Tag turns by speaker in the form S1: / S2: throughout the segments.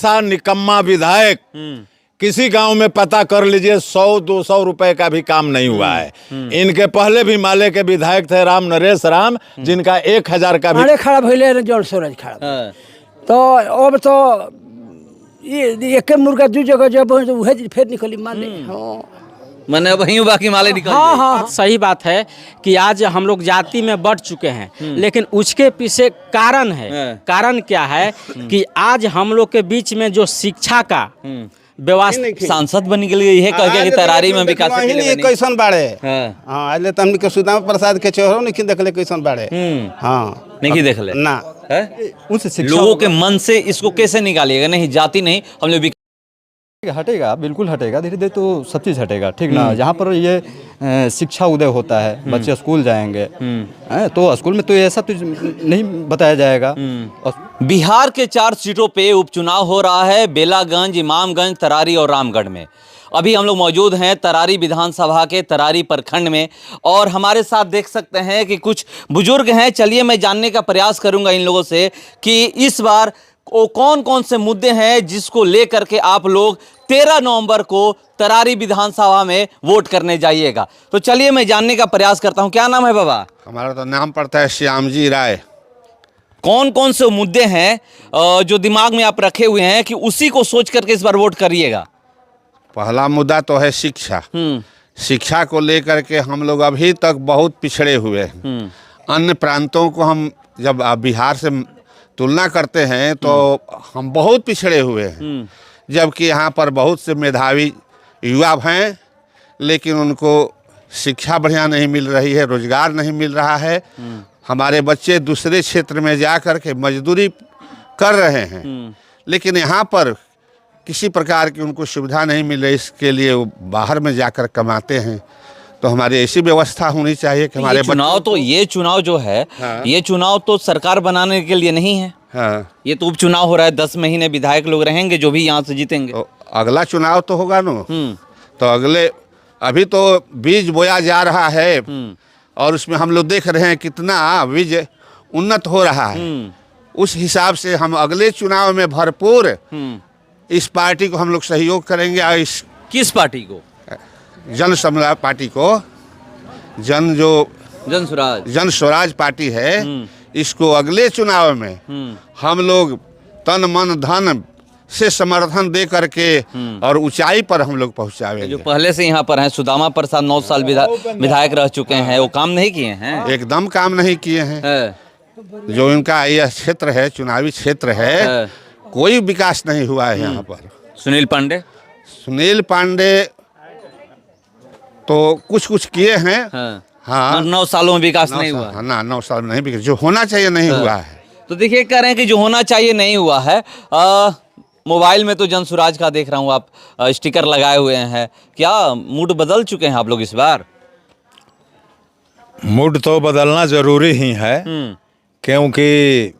S1: ऐसा निकम्मा विधायक किसी गांव में पता कर लीजिए 100-200 रुपए का भी काम नहीं हुआ है। इनके पहले भी माले के विधायक थे राम नरेश राम, जिनका 1000 का भी
S2: खराब भइले जन सूरज खराब। तो अब तो ये एक मुर्गा दू जगह जब उहे फिर निकली माले।
S3: मैंने वहीं बाकी माले निकल
S2: हाँ, हाँ।
S4: सही बात है कि आज हम लोग जाति में बढ़ चुके हैं, लेकिन उसके पीछे कारण है। कारण क्या है कि आज हम लोग के बीच में जो शिक्षा का व्यवस्था,
S3: सांसद बन के लिए यह कह कि तरारी में विकास के लिए
S5: कैसन बाड़े। हाँ आज तो हमने के सुदामा प्रसाद के चेहरों नहीं देखले कैसन बाड़े। हाँ
S3: नहीं देख ले
S5: ना
S3: उनसे लोगों के मन से इसको कैसे निकालिएगा? नहीं जाति नहीं, हम लोग
S6: हटेगा, बिल्कुल हटेगा, धीरे धीरे तो सब चीज़ हटेगा, ठीक ना। जहाँ पर ये शिक्षा उदय होता है, बच्चे स्कूल जाएंगे, तो स्कूल में तो ऐसा तो नहीं बताया जाएगा।
S3: बिहार के 4 सीटों पे उपचुनाव हो रहा है, बेलागंज, इमामगंज, तरारी और रामगढ़ में। अभी हम लोग मौजूद हैं तरारी विधानसभा के तरारी प्रखंड में, और हमारे साथ देख सकते हैं कि कुछ बुजुर्ग हैं। चलिए मैं जानने का प्रयास करूंगा इन लोगों से कि इस बार वो कौन कौन से मुद्दे हैं जिसको लेकर के आप लोग 13 नवंबर को तरारी विधानसभा में वोट करने जाइएगा। तो चलिए मैं जानने का प्रयास करता हूं। क्या नाम है बाबा?
S5: हमारा तो नाम पड़ता है श्यामजी राय।
S3: कौन कौन से मुद्दे हैं जो दिमाग में आप रखे हुए हैं कि उसी को सोच करके इस बार वोट करिएगा?
S5: पहला मुद्दा तो है शिक्षा। शिक्षा को लेकर के हम लोग अभी तक बहुत पिछड़े हुए हैं। अन्य प्रांतों को हम जब बिहार से तुलना करते हैं तो हम बहुत पिछड़े हुए हैं, जबकि यहाँ पर बहुत से मेधावी युवा हैं, लेकिन उनको शिक्षा बढ़िया नहीं मिल रही है, रोजगार नहीं मिल रहा है। हमारे बच्चे दूसरे क्षेत्र में जा कर के मजदूरी कर रहे हैं, लेकिन यहाँ पर किसी प्रकार की उनको सुविधा नहीं मिल रही, इसके लिए वो बाहर में जाकर कमाते हैं। तो हमारी ऐसी व्यवस्था होनी चाहिए कि हमारे
S3: चुनाव तो ये चुनाव जो है, ये चुनाव तो सरकार बनाने के लिए नहीं है। ये तो उपचुनाव हो रहा है। 10 महीने विधायक लोग रहेंगे जो भी यहाँ से जीतेंगे।
S5: तो अगला चुनाव तो होगा ना, तो अगले अभी तो बीज बोया जा रहा है और उसमें हम लोग देख रहे हैं कितना बीज उन्नत हो रहा है। उस हिसाब से हम अगले चुनाव में भरपूर इस पार्टी को हम लोग सहयोग करेंगे। और इस
S3: किस पार्टी को?
S5: जन समता पार्टी को, जन स्वराज पार्टी है, इसको अगले चुनाव में हम लोग तन मन धन से समर्थन दे करके और ऊंचाई पर हम लोग पहुंचावेंगे।
S3: जो पहले से यहाँ पर हैं सुदामा प्रसाद 9 साल विधायक रह चुके हैं, वो काम नहीं किए हैं?
S5: एकदम काम नहीं किए हैं। जो इनका यह क्षेत्र है, चुनावी क्षेत्र है, कोई विकास नहीं हुआ है यहाँ पर।
S3: सुनील पांडे तो कुछ किए हैं। हाँ 9 सालों में विकास नहीं हुआ ना, 9 साल में नहीं विकास जो होना चाहिए नहीं हुआ है। तो देखिए कह रहे हैं कि जो होना चाहिए नहीं हुआ है। मोबाइल में तो जन स्वराज का देख रहा हूँ आप स्टिकर लगाए हुए हैं, क्या मूड बदल चुके हैं आप लोग इस बार?
S1: मूड तो बदलना जरूरी ही है, क्योंकि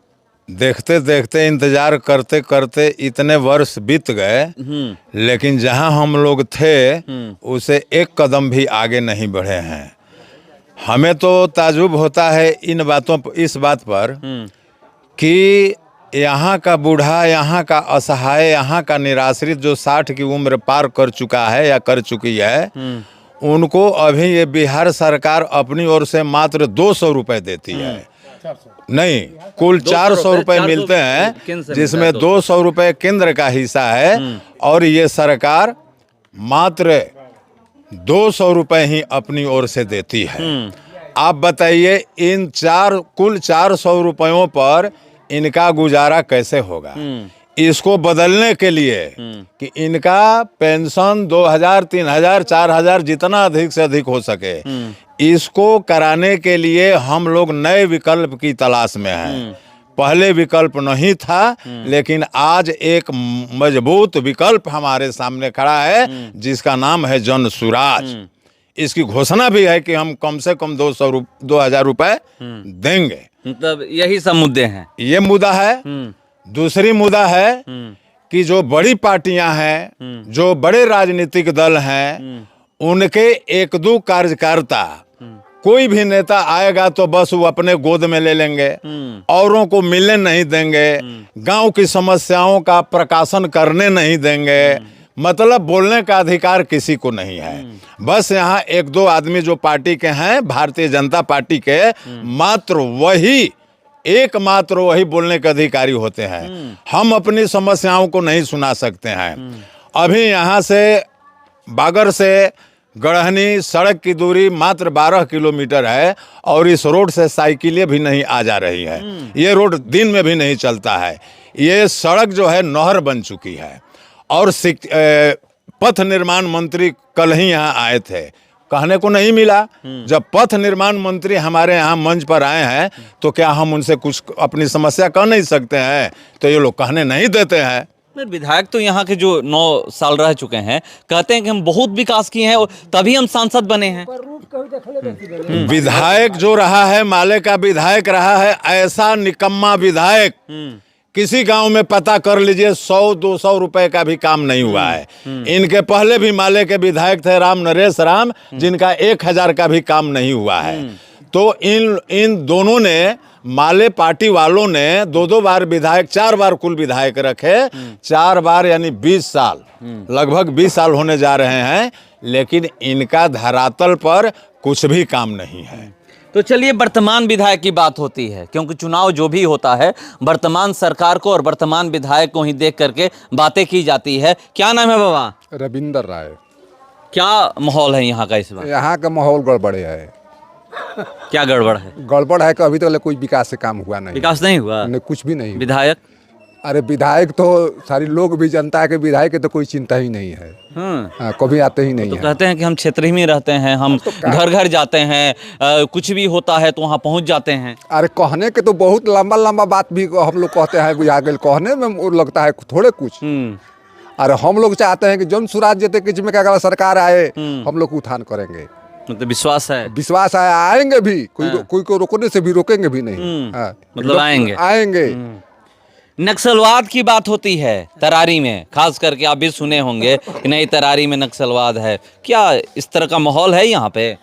S1: देखते देखते इंतजार करते करते इतने वर्ष बीत गए, लेकिन जहां हम लोग थे उसे एक कदम भी आगे नहीं बढ़े हैं। हमें तो ताजुब होता है इस बात पर कि यहाँ का बूढ़ा, यहाँ का असहाय, यहाँ का निराश्रित जो 60 की उम्र पार कर चुका है या कर चुकी है, उनको अभी ये बिहार सरकार अपनी ओर से मात्र 200 रुपये देती है। नहीं, कुल 400 रुपये मिलते हैं, जिसमें 200 रुपये केंद्र का हिस्सा है और ये सरकार मात्र 200 रुपये ही अपनी ओर से देती है। आप बताइए इन कुल 400 रुपयों पर इनका गुजारा कैसे होगा? इसको बदलने के लिए कि इनका पेंशन 2000, 3000, 4000 जितना अधिक से अधिक हो सके, इसको कराने के लिए हम लोग नए विकल्प की तलाश में हैं। पहले विकल्प नहीं था, लेकिन आज एक मजबूत विकल्प हमारे सामने खड़ा है जिसका नाम है जन स्वराज। इसकी घोषणा भी है कि हम कम से कम 2000 रुपए देंगे।
S3: मतलब यही सब मुद्दे हैं।
S1: ये मुद्दा है। दूसरी मुद्दा है कि जो बड़ी पार्टियां हैं, जो बड़े राजनीतिक दल हैं, उनके 1-2 कार्यकर्ता कोई भी नेता आएगा तो बस वो अपने गोद में ले लेंगे, औरों को मिलने नहीं देंगे, गांव की समस्याओं का प्रकाशन करने नहीं देंगे, मतलब बोलने का अधिकार किसी को नहीं है। बस यहाँ एक दो आदमी जो पार्टी के हैं, भारतीय जनता पार्टी के, एकमात्र वही बोलने के अधिकारी होते हैं। हम अपनी समस्याओं को नहीं सुना सकते हैं। अभी यहाँ से बागर से गढ़हनी सड़क की दूरी मात्र 12 किलोमीटर है और इस रोड से साइकिलें भी नहीं आ जा रही है। ये रोड दिन में भी नहीं चलता है। ये सड़क जो है नहर बन चुकी है। और पथ निर्माण मंत्री कल ही यहाँ आए थे, कहने को नहीं मिला। जब पथ निर्माण मंत्री हमारे यहाँ मंच पर आए हैं तो क्या हम उनसे कुछ अपनी समस्या कह नहीं सकते हैं? तो ये लोग कहने नहीं देते हैं।
S3: विधायक तो यहाँ के जो 9 साल रह चुके हैं कहते हैं कि हम बहुत विकास किए हैं और तभी हम सांसद बने हैं।
S1: विधायक जो रहा है, माले का विधायक रहा है, ऐसा निकम्मा विधायक किसी गांव में पता कर लीजिए 100-200 रुपए का भी काम नहीं हुआ है। इनके पहले भी माले के विधायक थे राम नरेश राम, जिनका 1000 का भी काम नहीं हुआ है। तो इन दोनों ने, माले पार्टी वालों ने 2-2 बार विधायक, 4 बार कुल विधायक रखे, 4 बार यानी 20 साल, लगभग 20 साल होने जा रहे हैं, लेकिन इनका धरातल पर कुछ भी काम नहीं है।
S3: तो चलिए वर्तमान विधायक की बात होती है, क्योंकि चुनाव जो भी होता है वर्तमान सरकार को और वर्तमान विधायक को ही देख करके बातें की जाती है। क्या नाम है बाबा?
S7: रविंदर राय।
S3: क्या माहौल है यहाँ का इस बार?
S7: यहाँ का माहौल गड़बड़े है।
S3: क्या गड़बड़ है?
S7: गड़बड़ है कि अभी तक कोई विकास से काम हुआ नहीं।
S3: विकास नहीं हुआ?
S7: नहीं, कुछ भी नहीं।
S3: विधायक?
S7: अरे विधायक तो सारी लोग भी जनता के विधायक के तो कोई चिंता ही नहीं है। हाँ, कभी आते ही नहीं
S3: तो
S7: है।
S3: कहते हैं कि हम क्षेत्र ही में रहते हैं, हम घर घर जाते हैं, कुछ भी होता है तो वहाँ पहुँच जाते हैं।
S7: अरे कहने के तो बहुत लंबा लंबा बात भी हम लोग कहते हैं, बुझा गए, कहने में लगता है थोड़े कुछ। अरे हम लोग चाहते हैं कि जन स्वराज जीते कि में अगर सरकार आए हम लोग उत्थान करेंगे।
S3: मतलब विश्वास है?
S7: विश्वास है, आएंगे भी। कोई को रोकने से भी रोकेंगे भी नहीं।
S3: मतलब आएंगे। नक्सलवाद की बात होती है तरारी में, खास करके आप भी सुने होंगे कि नहीं तरारी में नक्सलवाद है। क्या इस तरह का माहौल है यहाँ पे?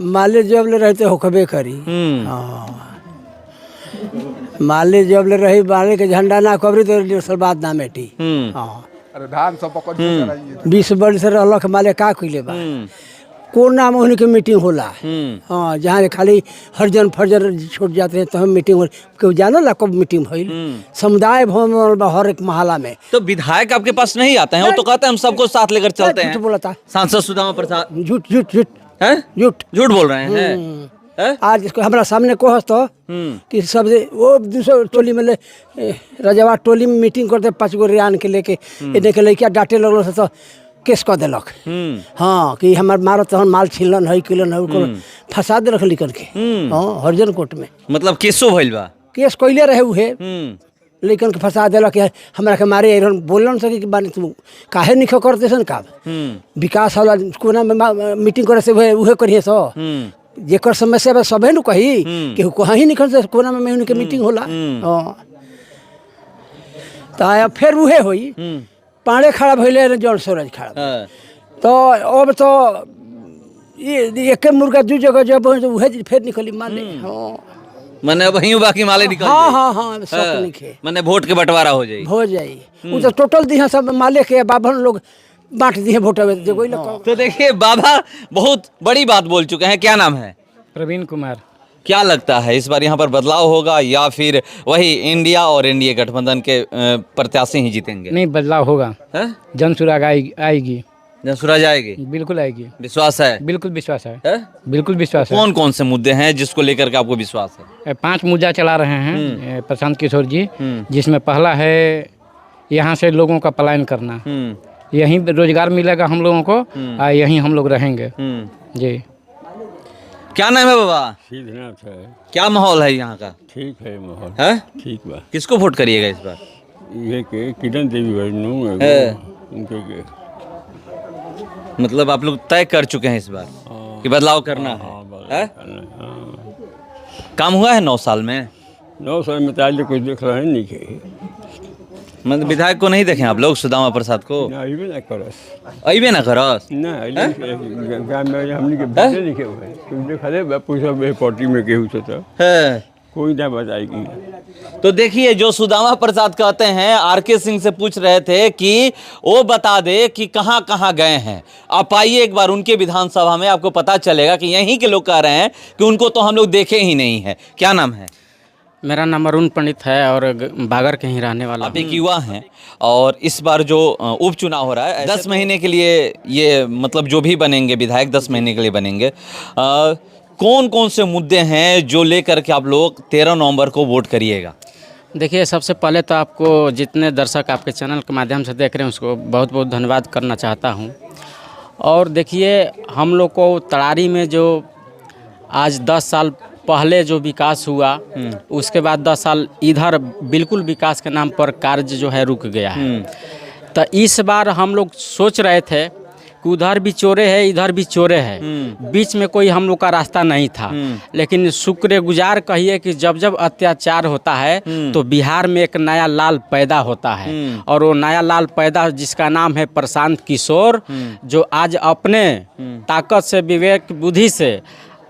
S2: माले जब ले रहते होकबे करी। माले जब ले रही, माले के झंडा ना कबरी तो नक्सलवाद ना मेटी।
S7: अरे धान सब पकड़ के चलाइए।
S2: 20 वर्ष से रहलक माले का कइले बा। कोन नाम उन्हीं के मीटिंग होला। हाँ, जहाँ खाली हरजन फरजन छूट जाते हैं तो हम मीटिंग हो, क्यों जाना ला कब मीटिंग हुई? समुदाय भवन हर एक मोहल्ला में।
S3: तो विधायक आपके पास नहीं आते हैं? वो तो कहते हैं हम सबको साथ लेकर चलते हैं।
S2: बोला था
S3: सांसद सुदामा प्रसाद।
S2: झूठ झूठ झूठ
S3: झूठ बोल रहे हैं।
S2: आज इसको हमारा सामने कहस तो कि सब वो दूसरे टोली में ले रजवा टोली में मीटिंग करते 5 गो रियान के लेके इन्हें के लड़किया डांटे लगल से तो केस कह दिलक। हाँ, कि हमार मारो तो माल छीलन है किलन है, फंसा दिलक लिखन के। हाँ, हरिजन कोर्ट में मतलब
S3: केसो भइल बा।
S2: केस कैले रहे उहे, लेकिन के फंसा दिलक। हमरा के मारे बोलन सके कि बानी तुम काहे निखो करते सन का विकास वाला कोना में मीटिंग करे से उहे करिए सो जेकर समस्या बा सबे नु कही कि कहीं निखल से कोना में उनके मीटिंग होला। हां, तो फिर उहे होई पाड़े खड़ा भइले जन सूरज खड़ा। तो अब तो ये एक मुर्गा दू जगह जब उहे फिर निकली माले। हां,
S3: माने वहीं बाकी माले निकल।
S2: हाँ, सब निके
S3: माने वोट के बंटवारा हो जाई। वो तो टोटल दिहा सब माले के बाभन लोग बांट दिए वोट। तो देखिए बाबा बहुत बड़ी बात बोल चुके हैं। क्या नाम है?
S4: प्रवीण कुमार।
S3: क्या लगता है इस बार यहाँ पर बदलाव होगा या फिर वही इंडिया और एनडीए गठबंधन के प्रत्याशी ही जीतेंगे?
S4: नहीं, बदलाव होगा। जन सुराग आएगी।
S3: जन सुराज आएगी?
S4: बिल्कुल आएगी।
S3: विश्वास है?
S4: बिल्कुल विश्वास है। बिल्कुल विश्वास है।
S3: कौन कौन से मुद्दे हैं जिसको लेकर के आपको विश्वास है?
S4: 5 मुद्दा चला रहे हैं प्रशांत किशोर जी, जिसमें पहला है यहाँ से लोगों का पलायन करना। यहीं रोजगार मिलेगा हम लोगों को और यहीं हम लोग रहेंगे जी।
S3: क्या नाम है बाबा?
S8: सिद्धनाथ है।
S3: क्या माहौल है यहाँ का?
S8: ठीक है माहौल
S3: है?
S8: ठीक बा।
S3: किसको वोट करिएगा इस बार?
S8: ये के किरण देवी उनके
S3: मतलब आप लोग तय कर चुके हैं इस बार कि बदलाव करना है? काम हुआ है 9 साल में?
S8: 9 साल में तो आज कुछ देख रहे नहीं के।
S3: मतलब विधायक को नहीं देखे आप लोग, सुदामा प्रसाद को?
S8: ना अइबे ना करस।
S3: अइबे ना करस?
S8: ना गाँव में हमनी के बाते लिखे हुए तुम देखले बापू सब पार्टी में केहू से तो
S3: है।
S8: कोई ना बताएगी।
S3: तो देखिए, जो सुदामा प्रसाद कहते हैं, आरके सिंह से पूछ रहे थे कि वो बता दे कि कहां कहां गए हैं। आप आइए एक बार उनके विधानसभा में, आपको पता चलेगा कि यहीं के लोग कह रहे हैं कि उनको तो हम लोग देखे ही नहीं है। क्या नाम है?
S4: मेरा नाम अरुण पंडित है और बागर के ही रहने वाला
S3: आप एक युवा हैं और इस बार जो उपचुनाव हो रहा है 10 महीने के लिए, ये मतलब जो भी बनेंगे विधायक 10 महीने के लिए बनेंगे, कौन कौन से मुद्दे हैं जो लेकर के आप लोग 13 नवंबर को वोट करिएगा?
S4: देखिए, सबसे पहले तो आपको जितने दर्शक आपके चैनल के माध्यम से देख रहे हैं उसको बहुत बहुत धन्यवाद करना चाहता हूं। और देखिए, हम लोग को तरारी में जो आज 10 साल पहले जो विकास हुआ, उसके बाद 10 साल इधर बिल्कुल विकास के नाम पर कार्य जो है रुक गया है। तो इस बार हम लोग सोच रहे थे कि उधर भी चोरे है, इधर भी चोरे है, बीच में कोई हम लोग का रास्ता नहीं था। लेकिन शुक्रगुजार कहिए कि जब जब अत्याचार होता है तो बिहार में एक नया लाल पैदा होता है। और वो नया लाल पैदा जिसका नाम है प्रशांत किशोर, जो आज अपने ताकत से, विवेक बुद्धि से,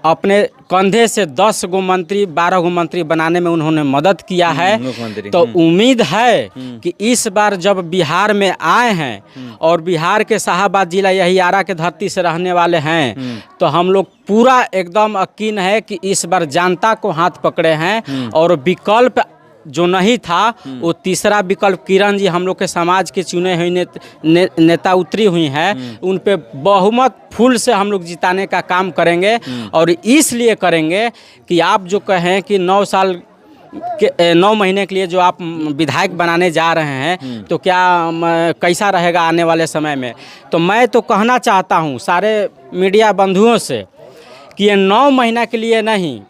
S4: अपने कंधे से 10 गो मंत्री, 12 गो मंत्री बनाने में उन्होंने मदद किया है। तो उम्मीद है कि इस बार जब बिहार में आए हैं और बिहार के शाहाबाद जिला यही आरा के धरती से रहने वाले हैं, तो हम लोग पूरा एकदम यकीन है कि इस बार जनता को हाथ पकड़े हैं। और विकल्प जो नहीं था, वो तीसरा विकल्प किरण जी हम लोग के समाज के चुने हुए नेता उतरी हुई हैं, उन पे बहुमत फूल से हम लोग जिताने का काम करेंगे। और इसलिए करेंगे कि आप जो कहें कि 9 महीने के लिए जो आप विधायक बनाने जा रहे हैं, तो क्या कैसा रहेगा आने वाले समय में। तो मैं तो कहना चाहता हूँ सारे मीडिया बंधुओं से कि ये 9 महीना के लिए नहीं,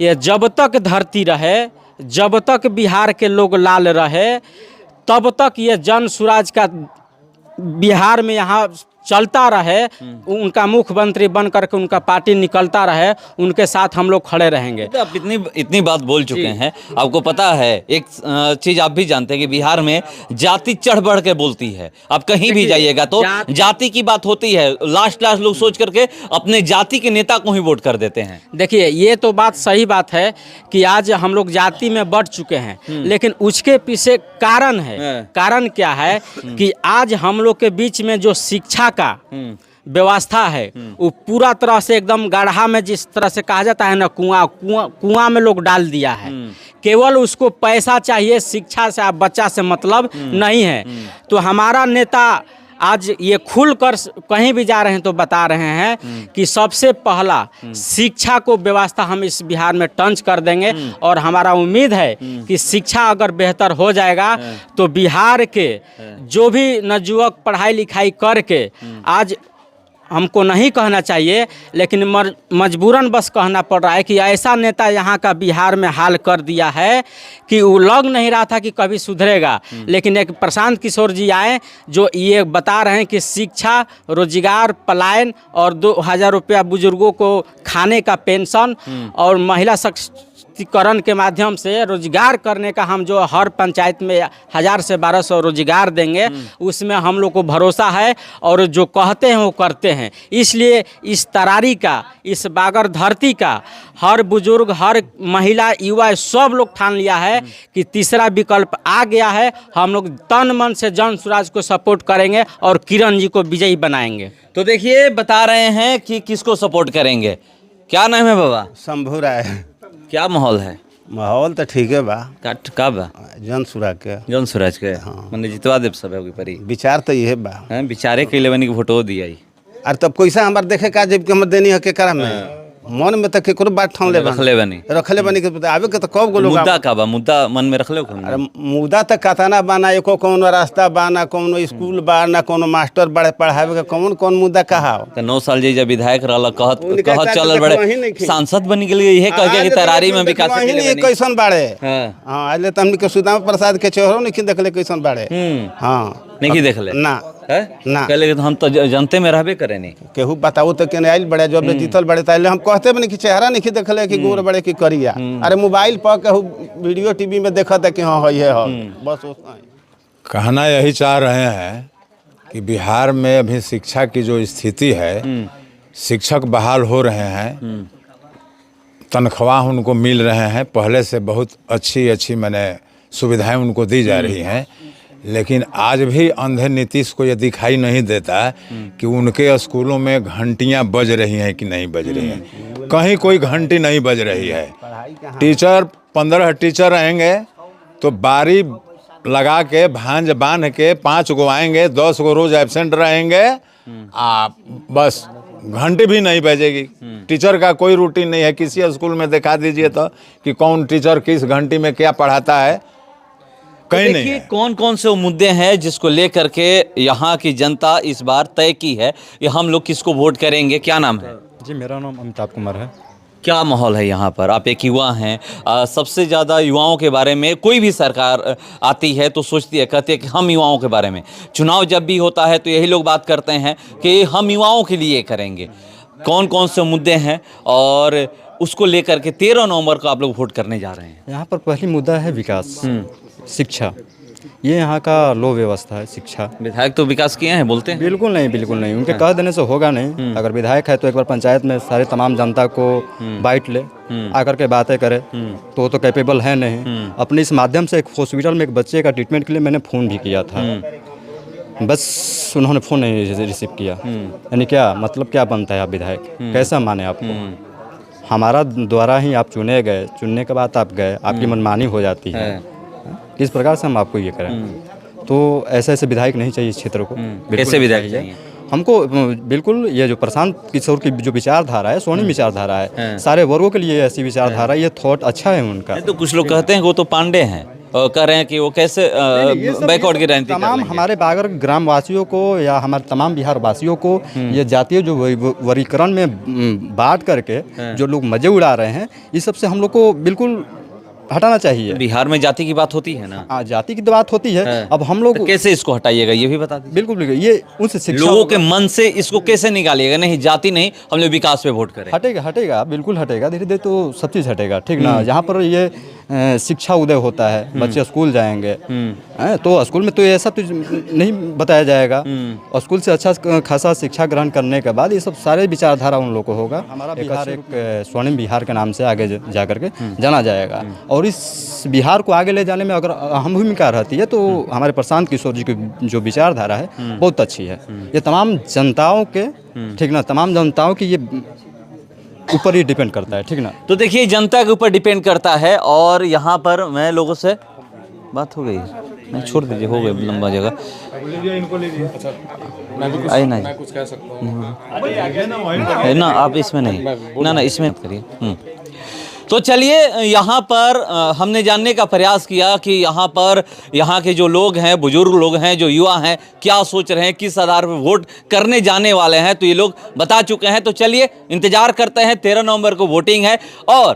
S4: ये जब तक धरती रहे, जब तक बिहार के लोग लाल रहे, तब तक ये जन स्वराज का बिहार में यहाँ चलता रहे, उनका मुख्यमंत्री बन करके उनका पार्टी निकलता रहे, उनके साथ हम लोग खड़े रहेंगे।
S3: तो आप इतनी बात बोल चुके हैं, आपको पता है एक चीज़ आप भी जानते हैं कि बिहार में जाति चढ़ बढ़ के बोलती है। आप कहीं भी जाइएगा तो जाति की बात होती है, लास्ट लोग सोच करके अपने जाति के नेता को ही वोट कर देते हैं।
S4: देखिए, ये तो बात सही बात है कि आज हम लोग जाति में बढ़ चुके हैं, लेकिन उसके पीछे कारण है। कारण क्या है कि आज हम लोग के बीच में जो शिक्षा का व्यवस्था है, वो पूरा तरह से एकदम गड्ढा में, जिस तरह से कहा जाता है ना, कुआं में लोग डाल दिया है। केवल उसको पैसा चाहिए, शिक्षा से, आप बच्चा से मतलब नहीं है। तो हमारा नेता आज ये खुल कर कहीं भी जा रहे हैं तो बता रहे हैं कि सबसे पहला शिक्षा को व्यवस्था हम इस बिहार में टंच कर देंगे। और हमारा उम्मीद है कि शिक्षा अगर बेहतर हो जाएगा तो बिहार के जो भी नवयुवक पढ़ाई लिखाई करके, आज हमको नहीं कहना चाहिए लेकिन मजबूरन बस कहना पड़ रहा है कि ऐसा नेता यहाँ का बिहार में हाल कर दिया है कि वो लग नहीं रहा था कि कभी सुधरेगा। लेकिन एक प्रशांत किशोर जी आए जो ये बता रहे हैं कि शिक्षा, रोजगार, पलायन और 2000 रुपया बुजुर्गों को खाने का पेंशन और महिला सशक्तिकरण के माध्यम से रोजगार करने का हम जो हर पंचायत में 1000 से 1200 रोजगार देंगे, उसमें हम लोग को भरोसा है और जो कहते हैं वो करते हैं। इसलिए इस तरारी का, इस बागर धरती का हर बुजुर्ग, हर महिला, युवा सब लोग ठान लिया है कि तीसरा विकल्प आ गया है। हम लोग तन मन से जन स्वराज को सपोर्ट करेंगे और किरण जी को विजयी बनाएंगे।
S3: तो देखिए, बता रहे हैं कि किसको सपोर्ट करेंगे। क्या नाम है बाबा?
S9: शंभू राय।
S3: क्या माहौल है?
S9: माहौल तो ठीक है बा।
S3: का बा?
S9: जन सुराग के,
S3: जन स्वराज के। हाँ। मैंने जितवा देव सब है परी
S9: विचार तो ये बा।
S3: विचारे के लिए बनी फोटो दिया।
S9: अरे तब कैसा हमार देखे का जब हम देनी है के करा में मन में तो केकरो बात ठान ले
S3: रखले बनी
S9: के आवे के तो कब गो लोग
S3: मुद्दा का बा, मुद्दा मन में रख ले।
S9: अरे मुद्दा तो कतना बाना, एको कोनो रास्ता बाना, कोनो स्कूल बाना, कोनो मास्टर बड़े पढ़ावे के कौन मुद्दा कहा।
S3: तो 9 साल जे जब विधायक रहला कहत चलल बड़े सांसद बन गेल, यही कह के कि तरारी में विकास के लिए
S9: कैसन बाड़े। हां आले त हमनी के सुदामा प्रसाद के चेहरो नहीं देखले कैसन बाड़े। हां
S3: नहीं देखले ना
S9: ना
S3: कहले हम तो जनते में रहबे करे नहीं।
S9: केहू बताओ तो केने आइल बड़े जब जीतल बड़े ताइले हम कहते बनी कि चेहरा नहीं देखले कि गोर बड़े की करिया। अरे मोबाइल पर कहू वीडियो टीवी में देखत है कि हां है बस।
S1: कहना यही चाह रहे हैं कि बिहार में अभी शिक्षा की जो स्थिति है, शिक्षक बहाल हो रहे हैं, तनख्वाह उनको मिल रहे हैं, पहले से बहुत अच्छी मैंने सुविधाएं उनको दी जा रही हैं, लेकिन आज भी अंधे नीतीश को ये दिखाई नहीं देता कि उनके स्कूलों में घंटियां बज रही हैं कि नहीं बज रही हैं। कहीं कोई घंटी नहीं बज रही है। टीचर 15 टीचर रहेंगे तो बारी लगा के भांज बांध के 5 गो आएंगे, 10 गो रोज एब्सेंट रहेंगे, बस घंटी भी नहीं बजेगी। टीचर का कोई रूटीन नहीं है। किसी स्कूल में दिखा दीजिए तो कि कौन टीचर किस घंटी में क्या पढ़ाता है, कहीं नहीं है।
S3: कौन कौन से वो मुद्दे हैं जिसको लेकर के यहाँ की जनता इस बार तय की है ये हम लोग किसको वोट करेंगे? क्या नाम है?
S6: जी, मेरा नाम अमिताभ कुमार है।
S3: क्या माहौल है यहाँ पर? आप एक युवा हैं, सबसे ज़्यादा युवाओं के बारे में कोई भी सरकार आती है तो सोचती है, कहती है कि हम युवाओं के बारे में। चुनाव जब भी होता है तो यही लोग बात करते हैं कि हम युवाओं के लिए करेंगे। कौन कौन से मुद्दे हैं और उसको लेकर के 13 नवंबर को आप लोग वोट करने जा रहे हैं?
S6: यहाँ पर पहली मुद्दा है विकास, शिक्षा। ये यहाँ का लो व्यवस्था है शिक्षा।
S3: विधायक तो विकास किए हैं बोलते हैं?
S6: बिल्कुल नहीं, बिल्कुल नहीं। उनके कह देने से होगा नहीं। अगर विधायक है तो एक बार पंचायत में सारे तमाम जनता को बाइट ले, आकर के बातें करे, तो वो तो कैपेबल है नहीं। अपने इस माध्यम से एक हॉस्पिटल में एक बच्चे का ट्रीटमेंट के लिए मैंने फ़ोन भी किया था, बस उन्होंने फ़ोन नहीं रिसीव किया। यानी क्या मतलब, क्या बनता है आप विधायक? कैसा माने आपको? हमारा द्वारा ही आप चुने गए, चुनने के बाद आप गए, आपकी मनमानी हो जाती है। किस प्रकार से हम आपको ये करें? तो ऐसे विधायक नहीं चाहिए इस क्षेत्र को।
S3: कैसे विधायक चाहिए
S6: हमको? बिल्कुल ये जो प्रशांत किशोर की जो विचारधारा है, स्वर्णिम विचारधारा है, सारे वर्गों के लिए ऐसी विचारधारा, ये थॉट अच्छा है उनका।
S3: तो कुछ लोग कहते हैं वो तो पांडे हैं और कह रहे हैं कि वो कैसे बैकवर्ड की राजनीति कर
S6: तमाम
S3: लेंगे।
S6: हमारे बागर ग्रामवासियों को या हमारे तमाम बिहार वासियों को ये जातीय जो वर्गीकरण में बांट करके जो लोग मजे उड़ा रहे हैं, इस सब से हम लोग को बिल्कुल हटाना चाहिए।
S3: बिहार में जाति की बात होती है ना?
S6: जाति की बात होती है। अब हम लोग
S3: तो कैसे इसको हटाइएगा ये भी बता दीजिए।
S6: बिल्कुल बिल्कुल, ये उनसे शिक्षा
S3: लोगों के मन से इसको कैसे निकालिएगा? नहीं जाति नहीं, हम लोग विकास पे वोट करें।
S6: हटेगा, बिल्कुल हटेगा। धीरे धीरे तो सब चीज़ हटेगा, ठीक ना। जहाँ पर ये शिक्षा उदय होता है, बच्चे स्कूल जाएंगे, तो स्कूल में तो ऐसा तो नहीं बताया जाएगा। और स्कूल से अच्छा खासा शिक्षा ग्रहण करने के बाद ये सब सारे विचारधारा उन लोगों को होगा। हमारा बिहार एक स्वर्णिम बिहार के नाम से आगे जा करके जाना जाएगा। और इस बिहार को आगे ले जाने में अगर अहम भूमिका रहती है तो हमारे प्रशांत किशोर जी की जो विचारधारा है बहुत अच्छी है। ये तमाम जनताओं के, ठीक ना, तमाम जनताओं की ये ऊपर ही डिपेंड करता है, ठीक ना।
S3: तो देखिए जनता के ऊपर डिपेंड करता है। और यहाँ पर मैं लोगों से बात हो गई, नहीं छोड़ दीजिए, हो गई लंबा जगह। आई ना कुछ कह सकता हूँ ना, आप इसमें नहीं ना इसमें करिए। तो चलिए यहाँ पर हमने जानने का प्रयास किया कि यहाँ के जो लोग हैं, बुजुर्ग लोग हैं, जो युवा हैं, क्या सोच रहे हैं, किस आधार पर वोट करने जाने वाले हैं, तो ये लोग बता चुके हैं। तो चलिए इंतजार करते हैं। 13 नवंबर को वोटिंग है और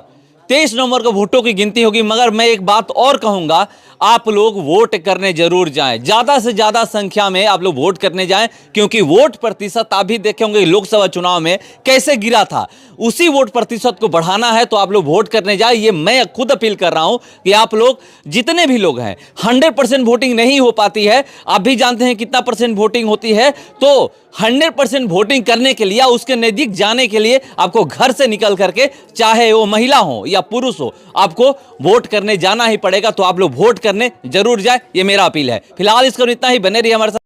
S3: 23 नवंबर को वोटों की गिनती होगी। मगर मैं एक बात और कहूँगा, आप लोग वोट करने जरूर जाएं। ज़्यादा से ज़्यादा संख्या में आप लोग वोट करने जाएं, क्योंकि वोट प्रतिशत आप भी देखे होंगे लोकसभा चुनाव में कैसे गिरा था। उसी वोट प्रतिशत को बढ़ाना है तो आप लोग वोट करने जाएं। ये मैं खुद अपील कर रहा हूं कि आप लोग, जितने भी लोग हैं, 100% वोटिंग नहीं हो पाती है। आप भी जानते हैं कितना % वोटिंग होती है। तो 100% वोटिंग करने के लिए, उसके नज़दीक जाने के लिए आपको घर से निकल करके, चाहे वो महिला हो या पुरुष हो, आपको वोट करने जाना ही पड़ेगा। तो आप लोग वोट करने जरूर जाए, ये मेरा अपील है। फिलहाल इसको इतना ही, बने रहिए हमारे साथ।